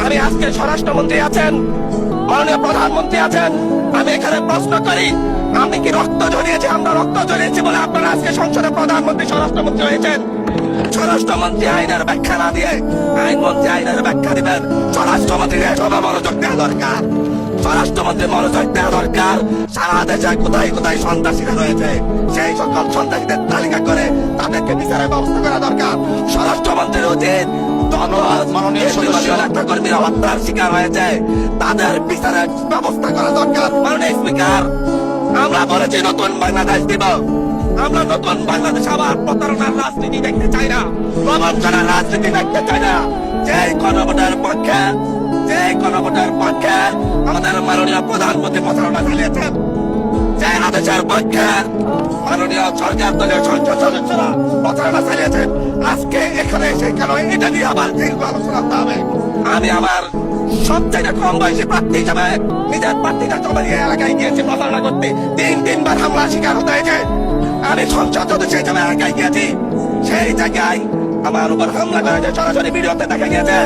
আমি আজকে স্বরাষ্ট্রমন্ত্রী আছেন, মাননীয় প্রধানমন্ত্রী আছেন, আমি এখানে প্রশ্ন করি, আমি কি রক্ত ঝরিয়েছি? আমরা রক্ত ঝরিয়েছি বলে আপনারা আজকে সংসদে প্রধানমন্ত্রী স্বরাষ্ট্রমন্ত্রী হয়েছেন। স্বরাষ্ট্রমন্ত্রী আইনের ব্যাখ্যা না দিয়ে আইনমন্ত্রী আইনের ব্যাখ্যা দিবেন। স্বরাষ্ট্রমন্ত্রীর এসবে মনোযোগ দেওয়া দরকার। স্বরাষ্ট্রমন্ত্রী মনোযোগ দেওয়া দরকার। সারা দেশে কোথায় কোথায় সন্ত্রাসীরা রয়েছে সেই সকল সন্ত্রাসীদের তালিকা করে তাদেরকে বিচারের ব্যবস্থা করা দরকার। স্বরাষ্ট্রমন্ত্রীর উচিত কর্মীরা হত্যার শিকার হয়েছে তাদের বিচারের ব্যবস্থা করা দরকার। মাননীয় স্পিকার, আমরা বলেছি নতুন বাংলাদেশ দিব। আমরা নতুন বাংলাদেশ আবার প্রতারণার রাজনীতি দেখতে চাই না, প্রবঞ্চনার রাজনীতি দেখতে চাই না। যে গণভোটের পক্ষে আমাদের মাননীয় প্রধানমন্ত্রী প্রতারণা চালিয়েছেন, যে আদেশের পক্ষে মাননীয় সরকার দলের সংসদ সদস্যরা প্রতারণা চালিয়েছেন, আজকে এখানে সেখানে এটা নিয়ে আবার দীর্ঘ আলোচনা করতে হবে। আমি আমার সবচেয়ে কম বয়সী প্রার্থী হিসাবে নিজের প্রার্থীটা জমা দিয়ে এলাকায় গিয়েছি প্রচারণা করতে। তিনবার হামলার শিকার হতে হয়েছে। আমি সংসদ সদস্য হিসাবে এলাকায় গিয়েছি, সেই জায়গায় আমার উপর হামলা করা যে সরাসরি ভিডিওতে দেখা গিয়েছে।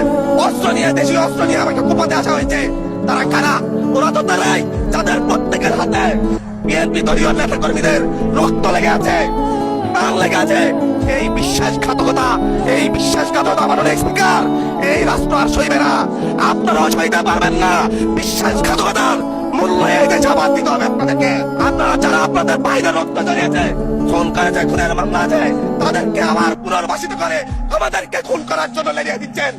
অস্ত্র নিয়ে, দেশীয় অস্ত্র নিয়ে আমাকে কুপাতে আসা হয়েছে। তারা কারা? ওরা তো তারাই যাদের প্রত্যেকের হাতে বিএনপি দলীয় নেতা কর্মীদের রক্ত লেগে আছে, প্রাণ লেগে আছে। এই বিশ্বাসঘাতকতা মাননীয় স্পিকার, এই রাষ্ট্র আর সইবে না। আপনারাও সইতে পারবেন না। বিশ্বাসঘাতকতার মূল্য এই দেশে আবার দিতে হবে আপনাদেরকে। আপনারা যারা আপনাদের বাইরে রক্ত জড়িয়েছে, খুন করেছে, খুনের মামলা আছে, তাদেরকে আবার পুনর্বাসিত করে আমাদেরকে খুন করার জন্য লেগে দিচ্ছেন।